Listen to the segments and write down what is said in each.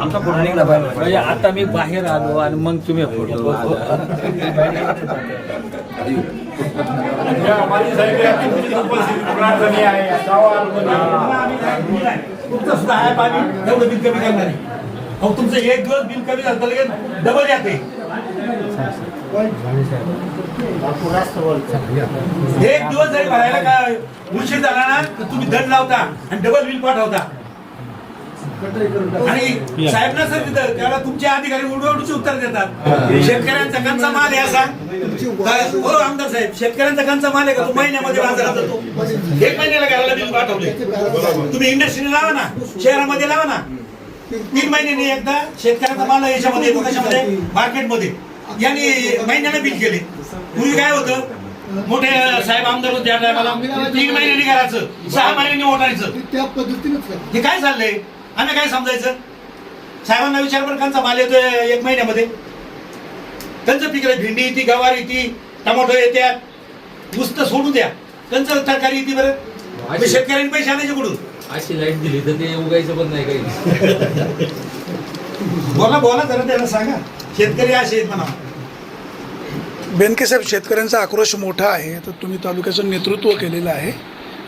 आमचा फोटो निघला पाहिजे. म्हणजे आता मी बाहेर आलो आणि मग तुम्ही फोटो तुमचं सुद्धा आहे पाणी एवढं बिल कमी करणार आहे. अहो तुमचं एक दिवस बिल कमी झालं लगेच डबल येते. एक दिवस जरी भरायला काय उशीर झाला ना तर तुम्ही दंड लावता आणि डबल बिल पाठवता. आणि साहेब ना सर तिथं त्याला तुमचे अधिकारी उडवडूचे उत्तर देतात. शेतकऱ्यांचा कंचा माल आहे असा हो आमदार साहेब, शेतकऱ्यांचा कंचा माल आहे का तो महिन्यामध्ये बाजारात जातो. एक महिन्याला घराला बिल पाठवले. तुम्ही इंडस्ट्रीने लावा ना, शहरामध्ये लावा ना, 3 महिन्यांनी एकदा शेतकऱ्यांचा माल याच्यामध्ये येतो. कशामध्ये? मार्केटमध्ये. यांनी महिन्याला बिल केले. पूर्वी काय होतं, मोठे साहेब आमदार होते त्या टायमाला 3 महिन्यांनी करायचं, 6 महिन्यांनी ओढायचं. त्या पद्धतीनेच हे काय चाललंय? आम्ही काय समजायचं? साहेबांना विचार बरं कंचा माल येतोय 1 महिन्यामध्ये. कंच पिकलं, भेंडी येते, गवार येते, टमाटो येत्यात, नुसतं सोडू द्या. कंच तरकारी येते बरं. शेतकऱ्यांनी पैसे आणायचे कुठून? अशी लाईट दिली तर ते उगायचं पण नाही काही. बोला बोला जरा त्याला सांगा, शेतकरी असे आहेत म्हणा. बेनके साहेब, शेतकऱ्यांचा आक्रोश मोठा आहे, तर तुम्ही तालुक्याचं नेतृत्व केलेलं आहे.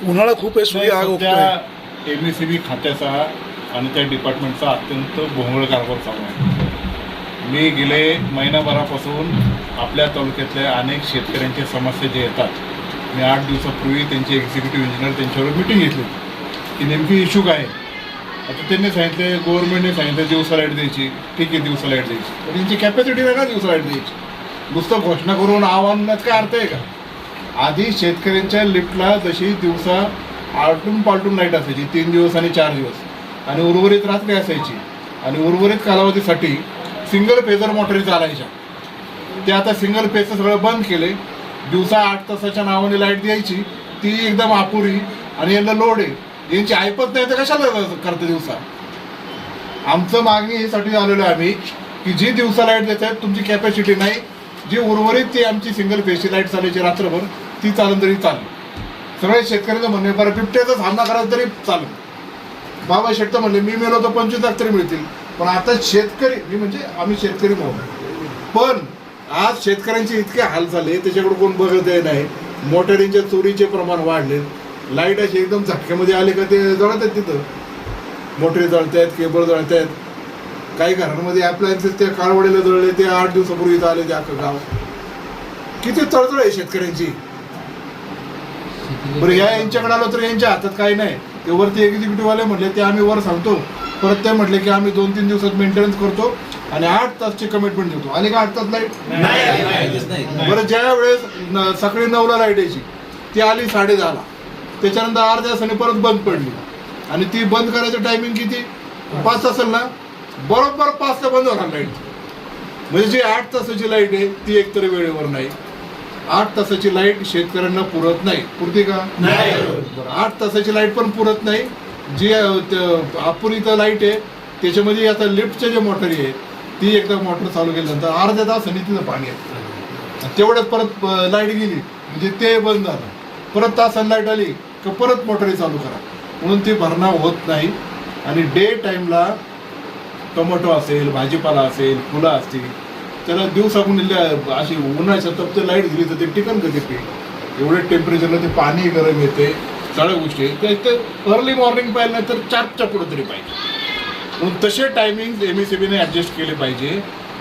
उन्हाळा खूप आहे, सूर्य आग उगतोय. एमएससीबी खात्याचा आणि त्या डिपार्टमेंटचा अत्यंत भोंगळ कारभार चालू आहे. मी गेले महिनाभरापासून आपल्या तालुक्यातल्या अनेक शेतकऱ्यांच्या समस्या जे येतात, मी 8 दिवसापूर्वी त्यांचे एक्झिक्युटिव्ह इंजिनियर त्यांच्यावर मिटिंग घेतली की नेमकी इश्यू काय आहे. आता त्यांनी सांगितले, गव्हर्नमेंटने सांगितलं दिवसा लाईट द्यायची. ठीक आहे, दिवसा लाईट द्यायची, पण त्यांची कॅपॅसिटी वेगळा दिवसा लाईट द्यायची. नुसतं घोषणा करून आव्हानात काय अर्थ आहे का? आधी शेतकऱ्यांच्या लिफ्टला जशी दिवसा आलटून पालटून लाईट असायची 3 दिवस आणि 4 दिवस, आणि उर्वरित रात्री असायची, आणि उर्वरित कालावधीसाठी सिंगल फेजर मोटरी चालायच्या. ते आता सिंगल फेजचं सगळं बंद केले. दिवसा 8 तासाच्या नावाने लाईट द्यायची, ती एकदम अपुरी, आणि यांना लोड आहे. यांची ऐपत नाही तर कशाला करते दिवसा? आमचं मागणी यासाठी आलेलो आहे आम्ही की जी दिवसा लाईट देत आहेत तुमची कॅपॅसिटी नाही, जी उर्वरित ती आमची सिंगल फेजची लाईट चालायची रात्रभर, ती चालून तरी चालेल. सगळ्या शेतकऱ्यांचं म्हणणे, बरं बिबट्याचा सामना करायला तरी चालेल. बाबा शेट्टी म्हणले मी मेलो तर 25 लाख तरी मिळतील. पण आता शेतकरी, मी म्हणजे आम्ही शेतकरी म्हणून, पण आज शेतकऱ्यांचे इतके हाल झाले, त्याच्याकडे कोण बघत नाही. मोटरींच्या चोरीचे प्रमाण वाढले. लाईट अशी एकदम झटक्यामध्ये आले का ते जळत आहेत, तिथं मोटरी जळत आहेत, केबल जळत आहेत. काही घरांमध्ये अप्लायन्सेस त्या काळवडीला जळले, ते 8 दिवसापूर्वी आले ते अख्खं गाव. किती तळतळ आहे शेतकऱ्यांची. बरं, यांच्याकडे आलो तर यांच्या हातात काही नाही. ते वरती एक्झिक्युटिव्ह वाले म्हटले ते आम्ही वर सांगतो, परत ते म्हटले की आम्ही 2-3 दिवसात मेंटेनन्स करतो आणि 8 तासची कमिटमेंट देतो. आले का 8 तास लाईट? बरं, ज्या वेळेस सकाळी 9ला लाईट यायची, ती आली 10:30ला. त्याच्यानंतर अर्ध्या तासाने परत बंद पडली, आणि ती बंद करायचं टायमिंग किती? 5 असेल ना, बरोबर 5ला बंद होणार लाईट. म्हणजे जी 8 तासाची लाईट आहे ती एकतर वेळेवर नाही. 8 तासाची लाईट शेतकऱ्यांना पुरत नाही. पुरते का? 8 तासाची लाईट पण पुरत नाही. जी अपुरी लाईट आहे त्याच्यामध्ये आता लिफ्टच्या जे मोटरी आहे ती एकदा मोटर चालू केल्यानंतर अर्ध्या तासाने तिथं पाणी येतं. तेवढ्यात परत लाईट गेली म्हणजे ते बंद झालं. परत तासाने लाईट आली का परत मोटरी चालू करा, म्हणून ती भरणा होत नाही. आणि डे टाईमला टोमॅटो असेल, भाजीपाला असेल, फुलं असतील, त्याला दिवसाकडून अशी उन्हाच्या तपते लाईट दिली तर ते टिकन कधी पीक. एवढे टेम्परेचरला ते पाणी गरम येते, सगळ्या गोष्टी. ते अर्ली मॉर्निंग पाहिजे नाही तर 4च्या पुढे तरी पाहिजे. म्हणून तसे टायमिंग एमएससीबीने ॲडजस्ट केले पाहिजे.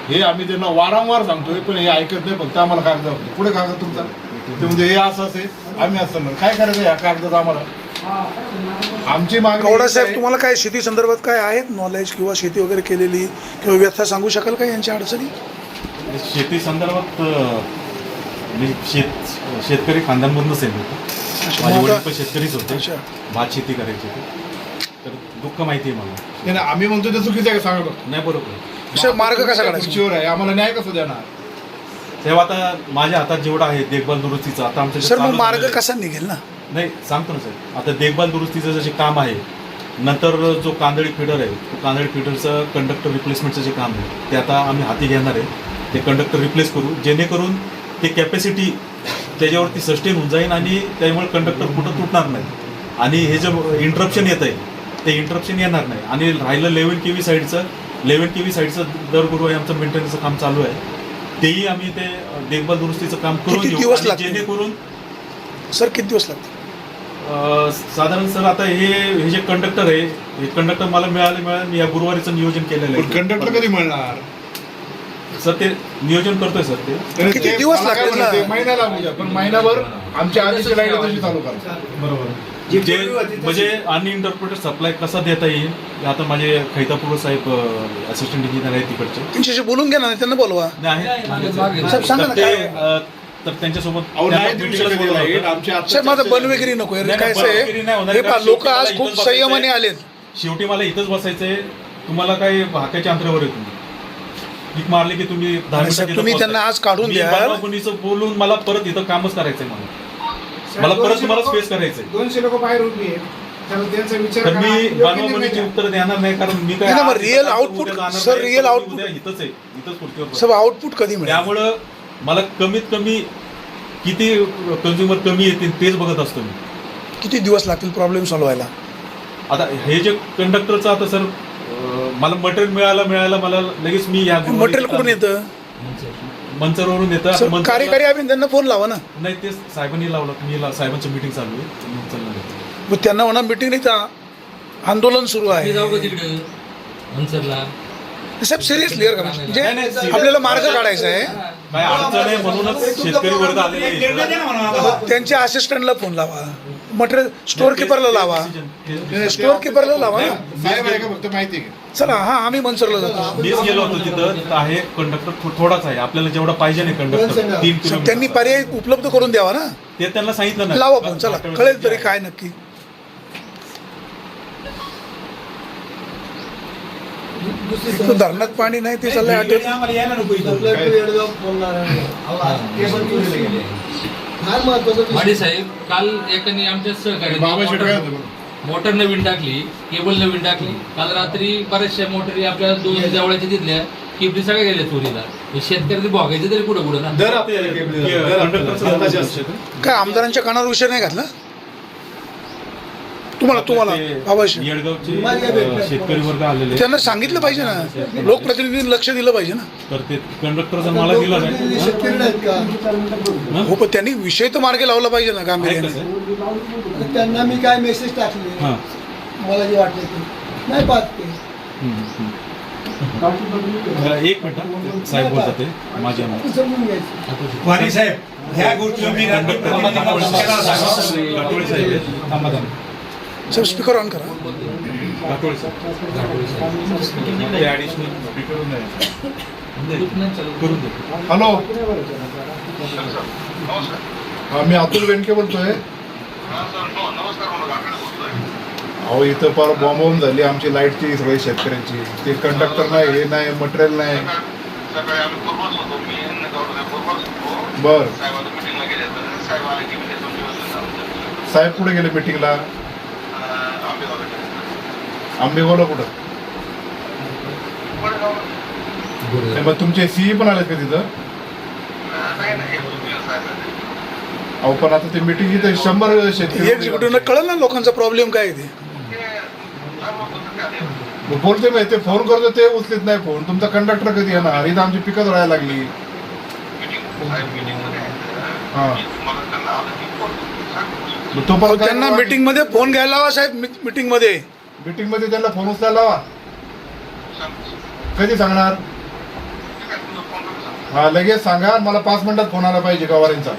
हे आम्ही त्यांना वारंवार सांगतोय, पण हे ऐकत नाही. फक्त आम्हाला कागद होते. पुढे कागद तुमचा ते म्हणजे हे असं असेल, आम्ही असं म्हणून काय करायचं या कागदात आम्हाला. आमची मागणी. गौडा साहेब, तुम्हाला काय शेती संदर्भात काय आहेत नॉलेज, किंवा शेती वगैरे केलेली किंवा व्यथा सांगू शकाल का यांच्या अडचणी? शेती संदर्भात मी शेतकरी खानदानमधूनच आहे. माझे वडील पण शेतकरीच होते, भात शेती करायची होती, तर दुःख माहिती आहे मला. नाही, आम्ही म्हणतो ते चुकीचं आहे, सांगा नाही बरोबर. मार्ग कसा काढायचा आहे, आम्हाला न्याय कसं देणार? तेव्हा आता माझ्या हातात जेवढा आहे देखभाल दुरुस्तीचा, आता आमच्या सर मग मार्ग कसा निघेल ना? नाही सांगतो ना सर, आता देखभाल दुरुस्तीचं जे काम आहे, नंतर जो कांदळी फिडर आहे, तो कांदळी फिडरचं कंडक्टर रिप्लेसमेंटचं जे काम आहे ते आता आम्ही हाती घेणार आहे. ते कंडक्टर रिप्लेस करू, जेणेकरून ते कॅपॅसिटी त्याच्यावरती सस्टेन होऊन जाईल आणि त्यामुळे कंडक्टर कुठं तुटणार नाही. आणि हे जे इंटरप्शन येत आहे ते इंटरप्शन येणार नाही. आणि राहिलं लेवल केवी साईडचं, 11 KV साईडचं दर गुरुवारी आमचं मेंटेनन्सचं काम चालू आहे. तेही आम्ही ते देखभाल दुरुस्तीचं काम करून किती घेऊ दिवस आणि लागतील? जेणेकरून सर किती दिवस लागतील? साधारण सर आता हे जे कंडक्टर आहे हे कंडक्टर मला मिळाले मी या गुरुवारीचं नियोजन केलेलं आहे. कंडक्टर कधी मिळणार? सर ते नियोजन करतोय सर ते. किती दिवस लागतील ना? महिना लागू द्या, पण महिनाभर आमच्या आधीची लाईट तशी चालू करा. बरोबर. जे म्हणजे अनइंटरप्रेटेड सप्लाय कसा देता येईल हे आता माझे खैतापूर साहेब असिस्टंट इंजिनियर आहेत तिकडचे. त्यांच्याशी बोलून घ्या ना, त्यांना बोलवा. नाही साहेब सांगा ना तर काय ते, तर त्यांच्यासोबत अहो, नाही त्यांना देऊ meeting ला शकत बोलवलं लाईट. होतं. आमच्या आता साहेब माझं बनवेगिरी नको नाही, काय बनवेगिरी नाही होणार, हे कारण लोक शेवटी आज मला खूप इथंच संयमाने बसायचंय. आलेत. शेवटी मला इथंच बसायचंय. तुम्हाला काय हाकाच्या अंतरावर आहे तुम्ही भीक मारले की तुम्ही 10 आणि साहेब, मिनिटात तुम्ही इथं त्यांना आज काढून मी द्या. बाबाकुणीचं बोलून मला परत इथं कामच करायचंय. मला परत तुम्हाला स्पेस करायचंय. 200 लोक बाहेर उभी आहेत. त्यामुळे त्यांचा विचार तर करा. मी योग्य बाबाकुणीची निर्णय घ्या. उत्तर देणार नाही, कारण मी काय नाही ना, मग आज real इथं output, उद्या जाणार sir, नाही, real तर output. उद्या इथंच आहे, इथंच खुर्चीवर बसतो. साहेब आउटपुट कधी मिळेल? त्यामुळं मला कमीत कमी किती कंझ्युमर कमी येतील तेच बघत असतो मी. किती दिवस लागतील प्रॉब्लेम सॉल्व्ह व्हायला? आता हे जे कंडक्टरचं आता सर मला मटेरियल मिळायला मला लगेच मी या मटेरियल कुठून येतं? मंचरवरून येतं. आता सर, मंचरला- कार्यकारी अभियंत्यांना फोन लावा ना. नाही ते साहेबांनी लावलं. मी साहेबांची मीटिंग चालू आहे. मी चालणार आहे. मग त्यांना म्हणा मीटिंग नाही का, आंदोलन सुरू मी आहे. जाऊ का तिकडे मनसरला? साहेब सिरियसली म्हणजे नाही, नाही, आपल्याला मार्ग काढायचा आहे. काय अडचण आहे म्हणूनच शेतकरी वर्ग आलेला एक निर्णय आहे. द्या ना म्हणून आम्हाला. त्यांच्या असिस्टंटला फोन लावा, मटेरियल स्टोअर किपरला लावा, स्टोअर किपरला लावा ना. साहेब आहे का फक्त माहिती आहे का? चला हा आम्ही मनसरला जातो. मीच गेलो होतो तिथं आहे. कंडक्टर थोडाच आहे. आपल्याला जेवढा पाहिजे नाही कंडक्टर 3 साहेब, किलोमीटर. त्यांनी पर्याय उपलब्ध करून द्यावा ना. ते त्यांना सांगितलं ना. लावा फोन, चला कळेल तरी काय नक्की. एक तर धरणात पाणी नाही ते चाललंय निर्णय आठवत. आम्हाला यायला नको इथं. माडी साहेब, काल एकाने आमच्या बाबा शेट काय सहकारी होतं? मोटर नवीन टाकली, केबल नवीन टाकली. काल रात्री बऱ्याचशा मोटरी आपल्या 2 जवळच्या तिथल्या केबली सगळ्या गेल्या चोरीला. हे शेतकरी भोगायचे तरी कुठं कुठं ना. दर आपल्याला कंडक्टरचं काय आमदारांच्या कानावर विषय नाही घातला तुम्हाला बाबाशी? येडगावचे शेतकरी वर्ग आलेले त्यांना सांगितलं पाहिजे ना, लोकप्रतिनिधींनी लक्ष दिलं पाहिजे ना. तर ते कंडक्टरचा मला दिला नाही. हो पण त्यांनी विषय तर मार्गे लावला पाहिजे ना आहे गांभीर्याने. कसं? त्यांना मी काय मेसेज टाकले हां. मला जे वाटलं ते नाही पाहत ते. एक मिनिट हां. साहेब बोलतात ते माझ्या ते समजून घ्यायचं. वाणी साहेब, ह्या गोष्टीवर मी रात्री प्रतिनिधी म्हणून केला होता. गाठोळे साहेब आहेत. थांबा थांबा. साहेब स्पीकर ऑन करा. गाठोळे साहेब ते ॲडिशनल स्पीकर करून दे. हॅलो, हा मी अतुल वेंडके बोलतोय. अहो इथं फार बॉम्ब झाली आमची लाईटची सगळी शेतकऱ्यांची. ते कंडक्टर नाही, हे नाही, मटेरियल नाही. बर साहेब कुठे गेले मिटिंगला? आंबेगावला कुठं? नाही, मग तुमचे सीई पण आलेत का तिथं? अहो पण आता ते मिटिंग इथे 100 शेतकरी एक्झिक्युटिव्हला कळलं ना लोकांचा प्रॉब्लेम काय आहे ते. मग बोलते नाही, ते फोन करतो ते उचलीत नाही फोन. तुमचा कंडक्टर कधी येणार? इथं आमची पिकं धरायला लागली. हा मग तो पण त्यांना मीटिंग मध्ये फोन घ्यायला लावा साहेब. मीटिंग मध्ये त्यांना फोन उचलायला लावा. कधी सांगणार? हा लगेच सांगा. मला 5 मिनिटात फोन आला पाहिजे गवारींचा.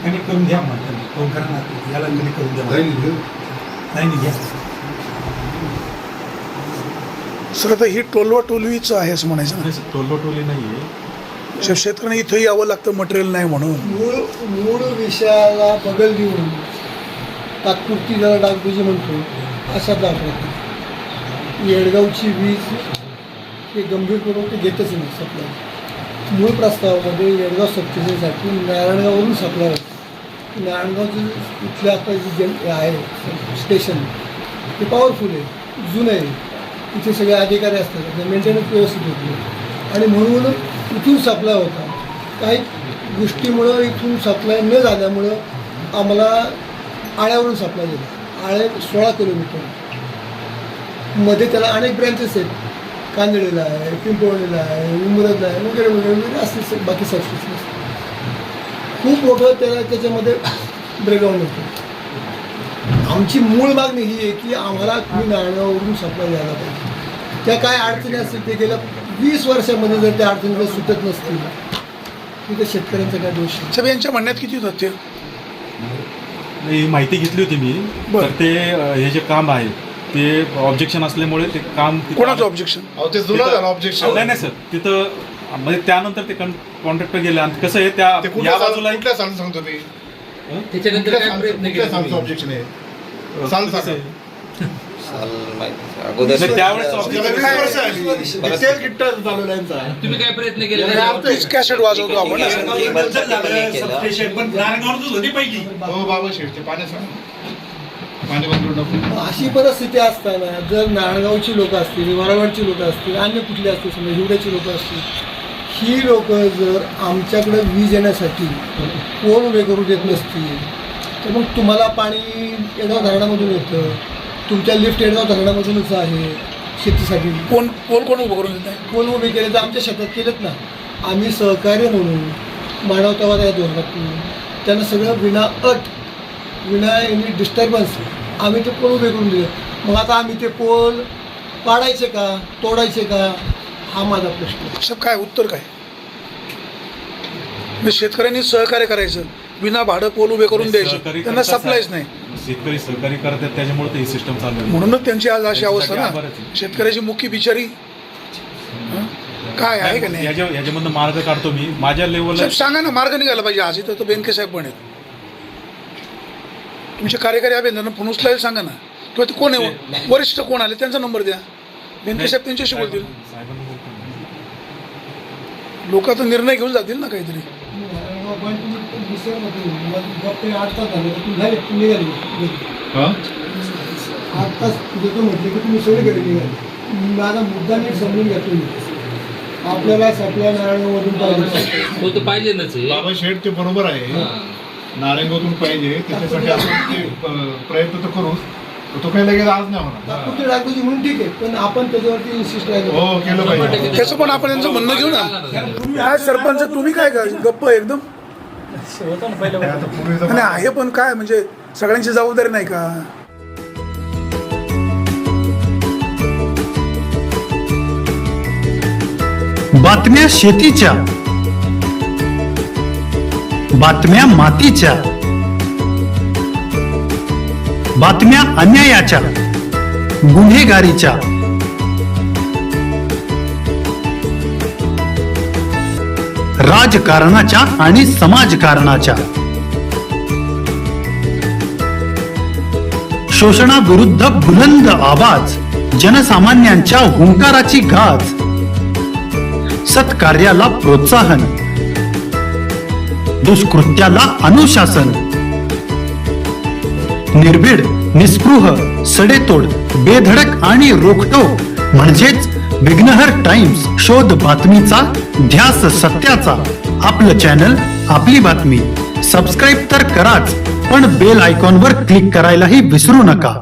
त्यांनी करून द्या म्हणतात. फोन करा ना, याला कधी करून द्या. नाही घ्या. सर आता ही टोलवा टोलवीच आहे असं म्हणायचं ना. टोलटोली नाहीये. शेतकऱ्यांना इथं यावं लागतं मटेरियल नाही म्हणून. मूळ विषयाला बगल देऊन तात्पुरती ज्याला डागडुजी म्हणतो असा दाखवतो. येडगावची वीज हे गंभीर करून ते घेतच नाही सप्लाय. मूळ प्रस्तावामध्ये येडगाव सबस्टेशनसाठी नारायणगाववरून सप्लाय होतं. नारायणगावचं इथलं आता जे आहे स्टेशन ते पॉवरफुल आहे, जुनं आहे. इथे सगळे अधिकारी असतात, मेंटेनन्स व्यवस्थित होते आणि म्हणून इथून सप्लाय होता. काही गोष्टीमुळं इथून सप्लाय न झाल्यामुळं आम्हाला आळ्यावरून सप्लाय दिला. आळे 16 किलोमीटर मध्ये त्याला अनेक ब्रँचेस आहेत. कांदळीला आहे, पिंपवणीला आहे, उमरजला आहे वगैरे वगैरे वगैरे असते बाकी सबस्टेशन खूप मोठं त्याच्यामध्ये ब्रेकडाऊन होतं. आमची मूळ मागणी ही आहे की आम्हाला तुम्ही नारायणगाववरून सप्लाय द्यायला पाहिजे. त्या काय अडचणी असतील ते गेल्या 20 वर्षामध्ये जर त्या अडचणी सुटत नसतील तर शेतकऱ्यांचा काय दोष आहे? साहेब यांच्या म्हणण्यात किती तथ्य? ही माहिती घेतली होती मी. बरं. तर ते हे जे काम आहे ते ऑब्जेक्शन असल्यामुळे ते काम कोणाचं ऑब्जेक्शन? अहो ते जुनं झालं ऑब्जेक्शन. नाही सर, तिथं म्हणजे त्यानंतर ते कॉन्ट्रॅक्टर गेले आणि कसं आहे त्या ते या कुठल्या बाजूला कुठल्या साल सांगतो ते? त्याच्यानंतर काय प्रयत्न कुठल्या केले सालचं तुम्ही? ऑब्जेक्शन आहे? साल सांगा. नाही, त्यावेळेस objection- त्याला 20 वर्ष आली. तेल गिट्टा चालवला यांचा. तुम्ही काय प्रयत्न केले याला त्याच्यावर? अर्थ आहे. कॅसेट वाजवतो आपण. सबस्टेशन पण नारायणगावच होती पहिली. हो बाबा शेठचे पाणी सांगा. पाणी बंद नको. अशी परिस्थिती असताना जर नाळगावची लोक असतील, वरावडची लोक असतील, अन्य कुठली असतील, समजा हिवड्याची लोक असतील, ही लोक जर आमच्याकडे वीज येण्यासाठी पोल उभे करू देत नसतील तर मग तुम्हाला पाणी येडगाव धरणामधून येतं, तुमच्या लिफ्ट येडगाव धरणामधूनच आहे शेतीसाठी. कोण कोण उभं करून देत नाही? पोल उभे केले तर आमच्या शेतात केलेत ना. आम्ही सहकार्य म्हणून मानवतावाद या धोरणातून त्यांना सगळं विना एनी डिस्टर्बन्स आम्ही ते पोल उभे करून दिले. मग आता आम्ही ते पोल पाडायचे का तोडायचे का हा माझा प्रश्न आहे. साहेब काय उत्तर काय? म्हणजे शेतकऱ्यांनी सहकार्य करायचं, बिना भाडं पोल उभे करून द्यायचं, सहकारी त्यांना करतात सप्लायच साहेब. नाही. शेतकरी सहकारी करतात त्याच्यामुळे ते ही सिस्टम चालू आहे. म्हणूनच त्यांची आज अशी अवस्था ना. बरंच आहे. शेतकऱ्याची मुख्य बिचारी काय आहे का नाही? याच्यामधनं मार्ग काढतो मी माझ्या लेवलला. साहेब सांगा ना, मार्ग निघाला पाहिजे. आज इथं तर बेनके साहेब पण आहेत. तुमचे कार्यकारी अभियंत्यांना फोन उचलायला सांगा ना. किंवा ते कोण आहे वरिष्ठ कोण आले त्यांचा नंबर द्या. बेनके साहेब त्यांच्याशी बोलतील. साहेबांना बोलतो. लोक आता निर्णय घेऊन जातील ना काहीतरी. गप्पे 8 तास झाले तर तुम्ही झाले तुम्ही निघाले हा? 8 तास देतो म्हटले की तुम्ही सगळे घरी निघाले. माझा मुद्दा नीट समजून घ्या तुम्ही. आपल्याला सप्लाय नारायणगावमधून पाहिजे. हो तर पाहिजेच आहे. बाबा शेठ ते बरोबर आहे. हा. नारायणगावतून पाहिजे त्याच्यासाठी आपण ते प्रयत्न तर करूच. तो काही लगेच आज नाही होणार. तात्पुरती डागडुजी म्हणून ठीक आहे पण आपण त्याच्यावरती इन्सिस्ट राहिलो. हो केलं पाहिजे. त्याचं पण आपण यांचं म्हणणं घेऊ ना. काय सरपंच तुम्ही काय गप्प एकदम आता पूर्वीचं आणि आहे पण काय म्हणजे सगळ्यांची जबाबदारी नाही का? बातम्या शेतीच्या, बातम्या मातीच्या, बातम्या अन्यायाच्या, गुन्हेगारीच्या, राजकारणाच्या आणि समाजकारणाच्या, शोषणाविरुद्ध बुलंद आवाज, जनसामान्यांच्या हुंकाराची गाज, सत्कार्याला प्रोत्साहन, दुष्कृत्याला अनुशासन, निर्भीड, निस्पृह, सडेतोड, बेधडक आणि रोखटोक म्हणजेच विघ्नहर टाइम्स. शोध बातमीचा, ध्यास सत्याचा. आपलं चॅनल, आपली बातमी. सबस्क्राईब तर कराच, पण बेल आयकॉनवर क्लिक करायलाही विसरू नका.